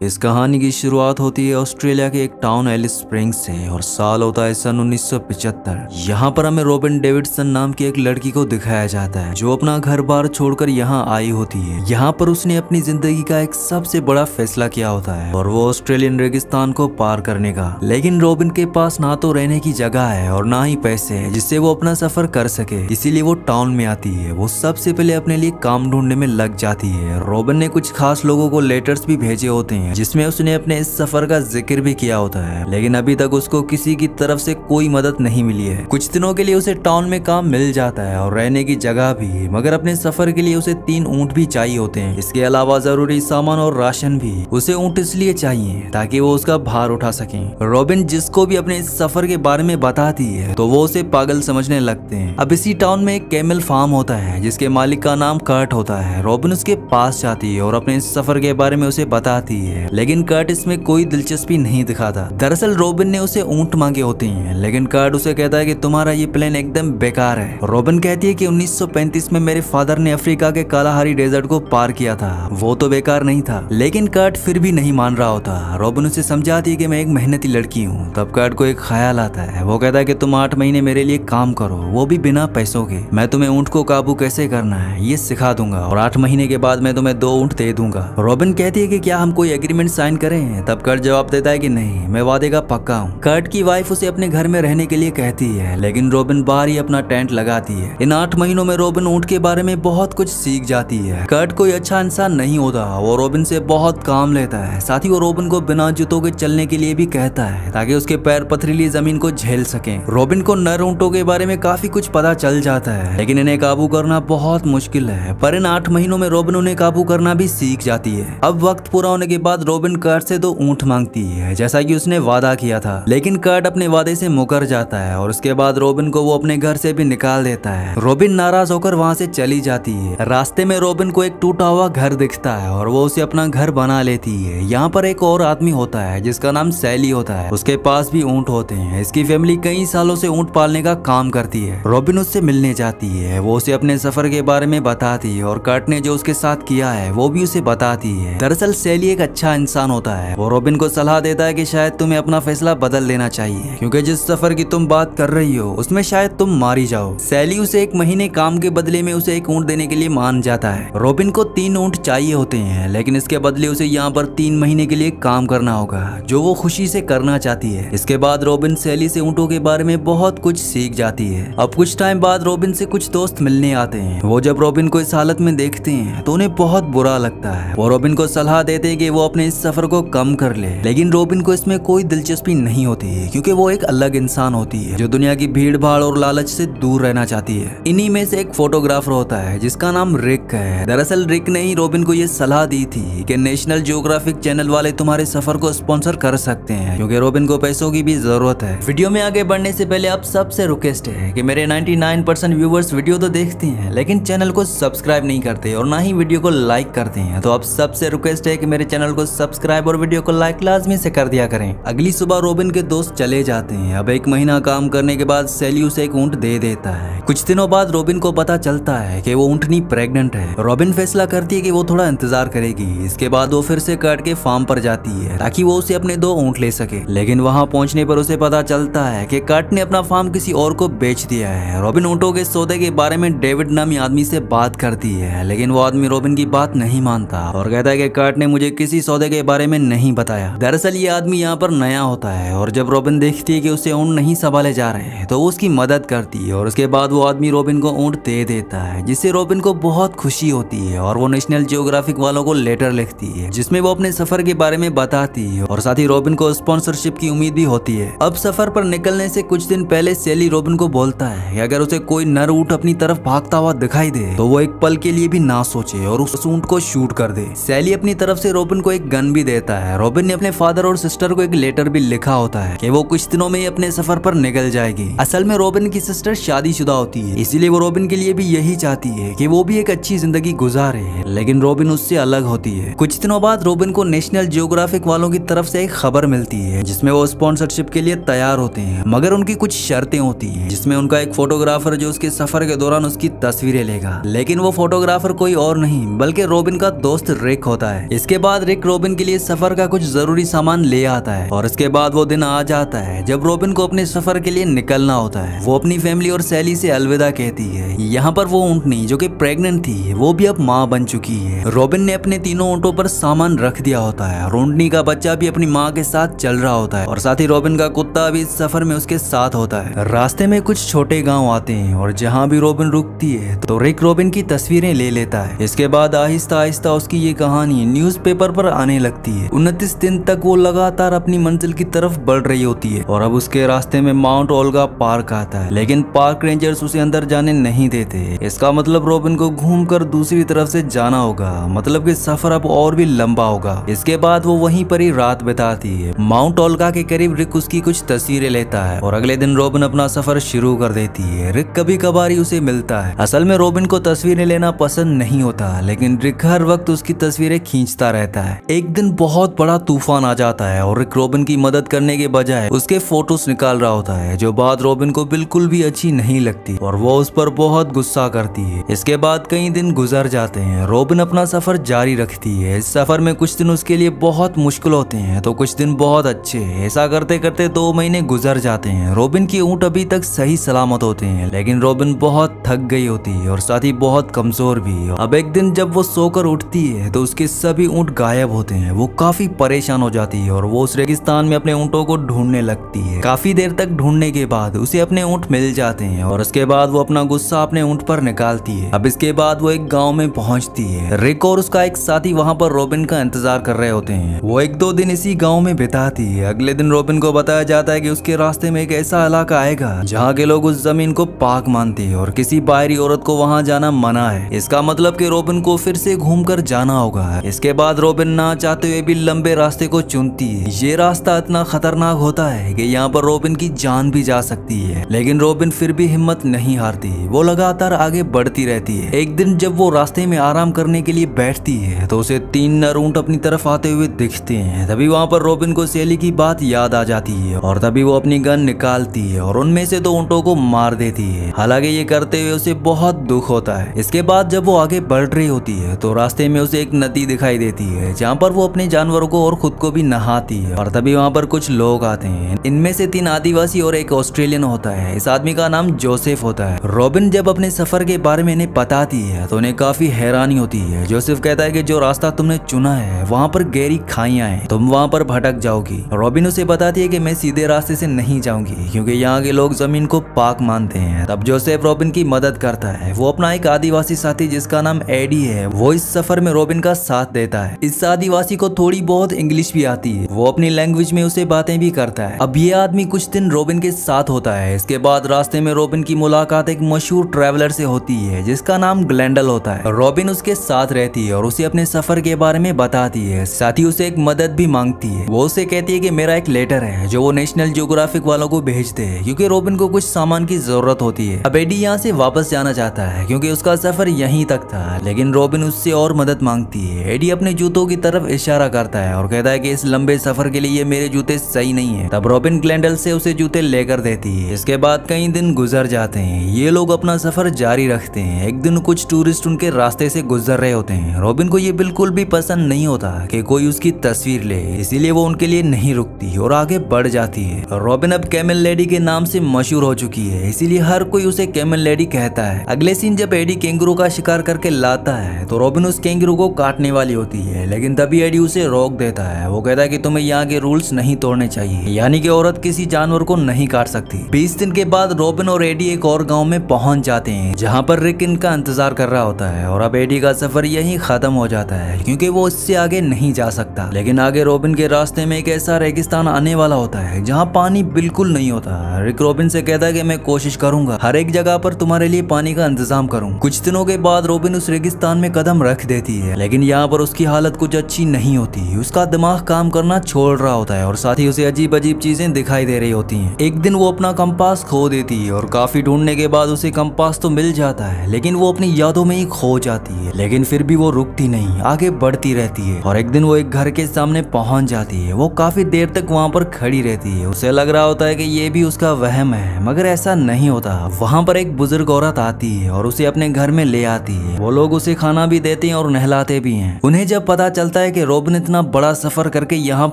इस कहानी की शुरुआत होती है ऑस्ट्रेलिया के एक टाउन एलिस स्प्रिंग्स से और साल होता है सन 1975। यहाँ पर हमें रॉबिन डेविडसन नाम की एक लड़की को दिखाया जाता है जो अपना घर बार छोड़कर यहाँ आई होती है। यहाँ पर उसने अपनी जिंदगी का एक सबसे बड़ा फैसला किया होता है और वो ऑस्ट्रेलियन रेगिस्तान को पार करने का। लेकिन रॉबिन के पास ना तो रहने की जगह है और ना ही पैसे है जिससे वो अपना सफर कर सके, इसीलिए वो टाउन में आती है। वो सबसे पहले अपने लिए काम ढूंढने में लग जाती है। रॉबिन ने कुछ खास लोगों को लेटर्स भी भेजे होते हैं जिसमें उसने अपने इस सफर का जिक्र भी किया होता है, लेकिन अभी तक उसको किसी की तरफ से कोई मदद नहीं मिली है। कुछ दिनों के लिए उसे टाउन में काम मिल जाता है और रहने की जगह भी, मगर अपने सफर के लिए उसे 3 ऊंट भी चाहिए होते हैं। इसके अलावा जरूरी सामान और राशन भी। उसे ऊंट इसलिए चाहिए ताकि वो उसका भार उठा सके। रॉबिन जिसको भी अपने इस सफर के बारे में बताती है तो वो उसे पागल समझने लगते हैं। अब इसी टाउन में एक कैमल फार्म होता है जिसके मालिक का नाम कर्ट होता है। रॉबिन उसके पास जाती है और अपने इस सफर के बारे में उसे बताती है, लेकिन कर्ट इसमें कोई दिलचस्पी नहीं दिखाता। दरअसल रॉबिन ने उसे ऊंट मांगे होते हैं, लेकिन कर्ट उसे कहता है कि तुम्हारा ये प्लान एकदम बेकार है। रॉबिन कहती है कि 1935 में मेरे फादर ने अफ्रीका के कालाहारी डेजर्ट को पार किया था, वो तो बेकार नहीं था। लेकिन कर्ट फिर भी नहीं मान रहा होता। रॉबिन उसे समझाती है कि मैं एक मेहनती लड़की हूँ। तब कर्ट को एक ख्याल आता है। वो कहता है कि तुम 8 महीने मेरे लिए काम करो, वो भी बिना पैसों के। मैं तुम्हें ऊंट को काबू कैसे करना है ये सिखा दूंगा और 8 महीने के बाद मैं तुम्हें 2 ऊंट दे दूंगा। रॉबिन कहती है कि क्या हम कोई एग्रीमेंट साइन करें? तब कर्ट जवाब देता है कि नहीं, मैं वादे का पक्का हूँ। कर्ट की वाइफ उसे अपने घर में रहने के लिए कहती है, लेकिन रॉबिन बाहर ही अपना टेंट लगाती है। इन 8 महीनों में रॉबिन ऊंट के बारे में बहुत कुछ सीख जाती है। कर्ट कोई अच्छा इंसान नहीं होता, वो रॉबिन से बहुत काम लेता है। साथ ही वो रॉबिन को बिना जूतों के चलने के लिए भी कहता है ताकि उसके पैर पथरीली जमीन को झेल सके। रॉबिन को नर ऊंटों के बारे में काफी कुछ पता चल जाता है, लेकिन इन्हें काबू करना बहुत मुश्किल है। पर इन 8 महीनों में रॉबिन उन्हें काबू करना भी सीख जाती है। अब वक्त पूरा होने के बाद रॉबिन कर्ट से 2 ऊंट मांगती है जैसा कि उसने वादा किया था, लेकिन कर्ट अपने वादे से मुकर जाता है और उसके बाद रॉबिन को वो अपने घर से भी निकाल देता है। रॉबिन नाराज होकर वहाँ से चली जाती है। रास्ते में रॉबिन को एक टूटा हुआ घर दिखता है और वो उसे अपना घर बना लेती है। यहाँ पर एक और आदमी होता है जिसका नाम सैली होता है। उसके पास भी ऊंट होते हैं। इसकी फैमिली कई सालों से ऊंट पालने का काम करती है। रॉबिन उससे मिलने जाती है। वो उसे अपने सफर के बारे में बताती है और कर्ट ने जो उसके साथ किया है वो भी उसे बताती है। दरअसल सैली एक अच्छा इंसान होता है। वो रॉबिन को सलाह देता है कि शायद तुम्हें अपना फैसला बदल लेना चाहिए, क्योंकि जिस सफर की तुम बात कर रही हो उसमें शायद तुम मारी जाओ। सैली उसे 1 महीने काम के बदले में उसे 1 ऊंट देने के लिए मान जाता है। रॉबिन को 3 ऊंट चाहिए होते हैं, लेकिन इसके बदले उसे यहाँ पर 3 महीने के लिए काम करना होगा जो वो खुशी से करना चाहती है। इसके बाद रॉबिन सैली से ऊंटों के बारे में बहुत कुछ सीख जाती है। अब कुछ टाइम बाद रॉबिन से कुछ दोस्त मिलने आते हैं। वो जब रॉबिन को इस हालत में देखते हैं तो उन्हें बहुत बुरा लगता है। वो रॉबिन को सलाह देते हैं कि वो अपने इस सफर को कम कर ले, लेकिन रॉबिन को इसमें कोई दिलचस्पी नहीं होती है क्योंकि वो एक अलग इंसान होती है जो दुनिया की भीड़ भाड़ और लालच से दूर रहना चाहती है। इन्हीं में से एक फोटोग्राफर होता है जिसका नाम रिक है। दरअसल रिक ने ही रॉबिन को ये सलाह दी थी कि नेशनल जियोग्राफिक चैनल वाले तुम्हारे सफर को स्पॉन्सर कर सकते हैं, क्योंकि रॉबिन को पैसों की भी जरूरत है। वीडियो में आगे बढ़ने से पहले आप सबसे रिक्वेस्ट है कि मेरे 99% व्यूवर्स वीडियो तो देखते हैं लेकिन चैनल को सब्सक्राइब नहीं करते और ना ही वीडियो को लाइक करते हैं। तो आप सबसे रिक्वेस्ट है कि मेरे चैनल को सब्सक्राइब और वीडियो को लाइक लाजमी से कर दिया करें। अगली सुबह रॉबिन के दोस्त चले जाते हैं। अब 1 महीना काम करने के बाद सैली उसे 1 ऊंट दे देता है। कुछ दिनों बाद रॉबिन को पता चलता है कि वो ऊंटनी प्रेग्नेंट है। रॉबिन फैसला करती है कि वो थोड़ा इंतजार करेगी। इसके बाद वो फिर से कर्ट के फार्म पर जाती है ताकि वो उसे अपने 2 ऊंट ले सके, लेकिन वहां पहुंचने पर उसे पता चलता है कि कर्ट ने अपना फार्म किसी और को बेच दिया है। रॉबिन ऊंटों के सौदे के बारे में डेविड नामी आदमी से बात करती है, लेकिन वो आदमी रॉबिन की बात नहीं मानता और कहता है कि कर्ट ने मुझे किसी सौदे के बारे में नहीं बताया। दरअसल ये आदमी यहाँ पर नया होता है और जब रॉबिन देखती है कि उसे ऊंट नहीं संभाले जा रहे हैं तो वो उसकी मदद करती है और उसके बाद वो आदमी रॉबिन को ऊंट दे देता है, जिससे रॉबिन को बहुत खुशी होती है और वो नेशनल जियोग्राफिक वालों को लेटर लिखती है जिसमें वो अपने सफर के बारे में बताती है और साथ ही रॉबिन को स्पॉन्सरशिप की उम्मीद भी होती है। अब सफर पर निकलने से कुछ दिन पहले सैली रॉबिन को बोलता है कि अगर उसे कोई नर ऊंट अपनी तरफ भागता हुआ दिखाई दे तो वो एक पल के लिए भी ना सोचे और उस ऊंट को शूट कर दे। सैली अपनी तरफ से रॉबिन को एक गन भी देता है। रॉबिन ने अपने फादर और सिस्टर को एक लेटर भी लिखा होता है कि वो कुछ दिनों में ही अपने सफर पर निकल जाएगी। असल में रॉबिन की सिस्टर शादीशुदा होती है, इसीलिए वो रॉबिन के लिए भी यही चाहती है कि वो भी एक अच्छी जिंदगी गुजारे, लेकिन रॉबिन उससे अलग होती है। कुछ दिनों बाद रॉबिन को नेशनल जियोग्राफिक वालों की तरफ से एक खबर मिलती है जिसमें वो स्पॉन्सरशिप के लिए तैयार होते हैं, मगर उनकी कुछ शर्तें होती हैं जिसमें उनका एक फोटोग्राफर जो उसके सफर के दौरान उसकी तस्वीरें लेगा, लेकिन वो फोटोग्राफर कोई और नहीं बल्कि रॉबिन का दोस्त रिक होता है। इसके बाद रिक रोबिन के लिए सफर का कुछ जरूरी सामान ले आता है और इसके बाद वो दिन आ जाता है जब रोबिन को अपने सफर के लिए निकलना होता है। वो अपनी फैमिली और सैली से अलविदा कहती है। यहाँ पर वो ऊँटनी जो कि प्रेग्नेंट थी वो भी अब माँ बन चुकी है। रोबिन ने अपने तीनों ऊँटों पर सामान रख दिया होता है और ऊँटनी का बच्चा भी अपनी माँ के साथ चल रहा होता है और साथ ही रोबिन का कुत्ता भी इस सफर में उसके साथ होता है। रास्ते में कुछ छोटे गाँव आते हैं और जहाँ भी रोबिन रुकती है तो रिक रोबिन की तस्वीरें ले लेता है। इसके बाद आहिस्ता आहिस्ता उसकी ये कहानी न्यूज़पेपर पर आने लगती है। 29 दिन तक वो लगातार अपनी मंजिल की तरफ बढ़ रही होती है और अब उसके रास्ते में माउंट ओल्गा पार्क आता है, लेकिन पार्क रेंजर्स उसे अंदर जाने नहीं देते। इसका मतलब रोबिन को घूमकर दूसरी तरफ से जाना होगा, मतलब कि सफर अब और भी लंबा होगा। इसके बाद वो वहीं पर ही रात बिताती है। माउंट ओल्गा के करीब रिक उसकी कुछ तस्वीरें लेता है और अगले दिन रोबिन अपना सफर शुरू कर देती है। रिक कभी कभार ही उसे मिलता है। असल में रोबिन को तस्वीरें लेना पसंद नहीं होता, लेकिन रिक हर वक्त उसकी तस्वीरें खींचता रहता है। एक दिन बहुत बड़ा तूफान आ जाता है और रिक रोबिन की मदद करने के बजाय उसके फोटोज निकाल रहा होता है, जो बात रोबिन को बिल्कुल भी अच्छी नहीं लगती और वो उस पर बहुत गुस्सा करती है। इसके बाद कई दिन गुजर जाते हैं। रोबिन अपना सफर जारी रखती है। इस सफर में कुछ दिन उसके लिए बहुत मुश्किल होते हैं तो कुछ दिन बहुत अच्छे। ऐसा करते करते 2 महीने गुजर जाते हैं। रोबिन की ऊँट अभी तक सही सलामत होते हैं, लेकिन रोबिन बहुत थक गई होती है और साथ ही बहुत कमजोर भी। अब एक दिन जब वो सोकर उठती है तो उसके सभी ऊँट गायब होते हैं। वो काफी परेशान हो जाती है और वो उस रेगिस्तान में अपने ऊँटों को ढूंढने लगती है। काफी देर तक ढूंढने के बाद उसे अपने ऊँट मिल जाते हैं और उसके बाद वो अपना गुस्सा अपने ऊँट पर निकालती है। अब इसके बाद वो एक गाँव में पहुँचती है। रिक और उसका एक साथी वहाँ पर रोबिन का इंतजार कर रहे होते हैं। वो 1-2 दिन इसी गाँव में बिताती है। अगले दिन रोबिन को बताया जाता है कि उसके रास्ते में एक ऐसा इलाका आएगा जहाँ के लोग उस जमीन को पाक मानते हैं और किसी बाहरी औरत को वहाँ जाना मना है। इसका मतलब कि रोबिन को फिर से घूमकर जाना होगा। इसके बाद रोबिन ना चाहते हुए भी लंबे रास्ते को चुनती है। ये रास्ता इतना खतरनाक होता है कि यहाँ पर रोबिन की जान भी जा सकती है, लेकिन रोबिन फिर भी हिम्मत नहीं हारती। वो लगातार आगे बढ़ती रहती है। एक दिन जब वो रास्ते में आराम करने के लिए बैठती है तो उसे 3 नर ऊँट अपनी तरफ आते हुए दिखते हैं। तभी वहाँ पर रोबिन को सैली की बात याद आ जाती है और तभी वो अपनी गन निकालती है और उनमें से 2 ऊँटों को मार देती है। हालांकि ये करते हुए उसे बहुत दुख होता है। इसके बाद जब वो आगे बढ़ रही होती है तो रास्ते में उसे एक नदी दिखाई देती है जहाँ पर वो अपने जानवरों को और खुद को भी नहाती है और तभी वहाँ पर कुछ लोग आते हैं। इनमें से 3 आदिवासी और एक ऑस्ट्रेलियन होता है। इस आदमी का नाम जोसेफ होता है। रोबिन जब अपने सफर के बारे में इन्हें बताती है तो उन्हें काफी हैरानी होती है। जोसेफ कहता है कि जो रास्ता तुमने चुना है वहाँ पर गहरी खाइयां हैं, तुम वहाँ पर भटक जाओगी। रोबिन उसे बताती है कि मैं सीधे रास्ते से नहीं जाऊंगी क्योंकि यहाँ के लोग जमीन को पाक मानते हैं। तब जोसेफ रोबिन की मदद करता है। वो अपना एक आदिवासी साथी जिसका नाम एडी है वो इस सफर में रोबिन का साथ देता है। इस आदिवासी को थोड़ी बहुत इंग्लिश भी आती है। वो अपनी लैंग्वेज में उसे बातें भी करता है। अब ये आदमी कुछ दिन रोबिन के साथ होता है। इसके बाद रास्ते में रोबिन की मुलाकात एक मशहूर ट्रैवलर से होती है जिसका नाम ग्लेंडल होता है। रोबिन उसके साथ रहती है और उसे अपने सफर के बारे में बताती है। साथ ही उसे एक मदद भी मांगती है। वो उसे कहती है कि मेरा एक लेटर है जो वो नेशनल जियोग्राफिक वालों को भेजते हैं क्योंकि रोबिन को कुछ सामान की जरूरत होती है। अब एडी यहाँ से वापस जाना चाहता है क्योंकि उसका सफर यहीं तक था, लेकिन रोबिन उससे और मदद मांगती है। एडी अपने जूतों की तरफ इशारा करता है और कहता है कि इस लंबे सफर के लिए ये मेरे जूते सही नहीं है। तब रोबिन ग्लेंडल से उसे जूते लेकर देती है। इसके बाद कई दिन गुजर जाते हैं। ये लोग अपना सफर जारी रखते हैं। एक दिन कुछ टूरिस्ट उनके रास्ते से गुजर रहे होते हैं। रोबिन को ये बिल्कुल भी पसंद नहीं होता कि कोई उसकी तस्वीर ले, इसीलिए वो उनके लिए नहीं रुकती और आगे बढ़ जाती है। रोबिन अब कैमल लेडी के नाम से मशहूर हो चुकी है, इसीलिए हर कोई उसे कैमल लेडी कहता है। अगले सीन जब एडी कैंगरू का शिकार करके लाता है तो रोबिन उस कैंगरू को काटने वाली होती है, लेकिन तभी एडी उसे रोक देता है। वो कहता है कि तुम्हें यहाँ के रूल्स नहीं तोड़ने चाहिए, यानी कि औरत किसी जानवर को नहीं काट सकती। 20 दिन के बाद रोबिन और एडी एक और गांव में पहुंच जाते हैं जहां पर रिक इनका इंतजार कर रहा होता है और अब एडी का सफर यहीं खत्म हो जाता है क्योंकि वो इससे आगे नहीं जा सकता। लेकिन आगे रोबिन के रास्ते में एक ऐसा रेगिस्तान आने वाला होता है जहाँ पानी बिल्कुल नहीं होता। रिक रोबिन से कहता है कि मैं कोशिश करूंगा हर एक जगह पर तुम्हारे लिए पानी का इंतजाम करूं। कुछ दिनों के बाद रोबिन उस रेगिस्तान में कदम रख देती है, लेकिन यहाँ पर उसकी हालत कुछ अच्छी नहीं होती। उसका दिमाग काम करना छोड़ रहा होता है और साथ ही उसे अजीब अजीब चीजें दिखाई दे रही होती हैं। एक दिन वो अपना कंपास खो देती है और काफी ढूंढने के बाद उसे कंपास तो मिल जाता है, लेकिन वो अपनी यादों में ही खो जाती है। लेकिन फिर भी वो रुकती नहीं, आगे बढ़ती रहती है और एक दिन वो एक घर के सामने पहुंच जाती है। वो काफी देर तक वहाँ पर खड़ी रहती है। उसे लग रहा होता है कि ये भी उसका वहम है, मगर ऐसा नहीं होता। वहाँ पर एक बुजुर्ग औरत आती है और उसे अपने घर में ले आती है। वो लोग उसे खाना भी देते हैं और नहलाते भी हैं। उन्हें जब पता चलता है कि रोबिन इतना बड़ा सफर करके यहाँ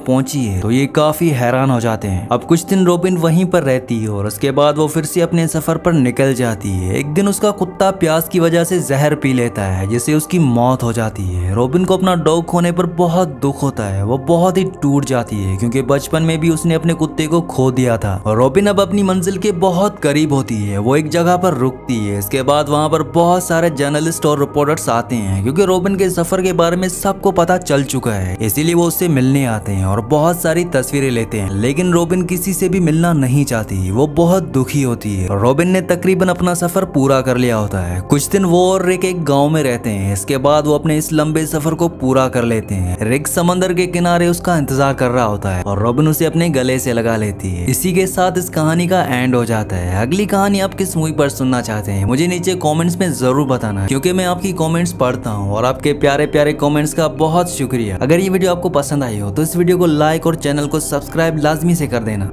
पहुंची है तो ये काफी हैरान हो जाते हैं। अब कुछ दिन रोबिन वहीं पर रहती है और उसके बाद वो फिर से अपने सफर पर निकल जाती है। एक दिन उसका कुत्ता प्यास की वजह से जहर पी लेता है जिससे उसकी मौत हो जाती है। रोबिन को अपना डॉग खोने पर बहुत दुख होता है, वो बहुत ही टूट जाती है क्योंकि बचपन में भी उसने अपने कुत्ते को खो दिया था। और रोबिन अब अपनी मंजिल के बहुत करीब होती है, वो एक जगह पर रुकती है। इसके बाद वहाँ पर बहुत सारे जर्नलिस्ट और रिपोर्टर्स आते हैं क्योंकि रोबिन के सफर के बारे में सबको पता चल चुका है, इसीलिए वो उससे मिलने आते हैं और बहुत सारी तस्वीरें लेते हैं। लेकिन रोबिन किसी से भी मिलना नहीं चाहती, वो बहुत दुखी होती है। रोबिन ने तकरीबन अपना सफर पूरा कर लिया होता है। कुछ दिन वो और रिक एक गांव में रहते हैं। इसके बाद वो अपने इस लंबे सफर को पूरा कर लेते हैं। रिक समंदर के किनारे उसका इंतजार कर रहा होता है और रोबिन उसे अपने गले से लगा लेती है। इसी के साथ इस कहानी का एंड हो जाता है। अगली कहानी आप किस मूवी पर सुनना चाहते हैं मुझे नीचे कमेंट्स में जरूर बताना, क्योंकि मैं आपकी कमेंट्स पढ़ता हूँ और आपके प्यारे प्यारे कमेंट्स का बहुत शुक्रिया। अगर ये वीडियो आपको पसंद आई हो तो इस वीडियो को लाइक और चैनल को सब्सक्राइब लाजमी से कर देना।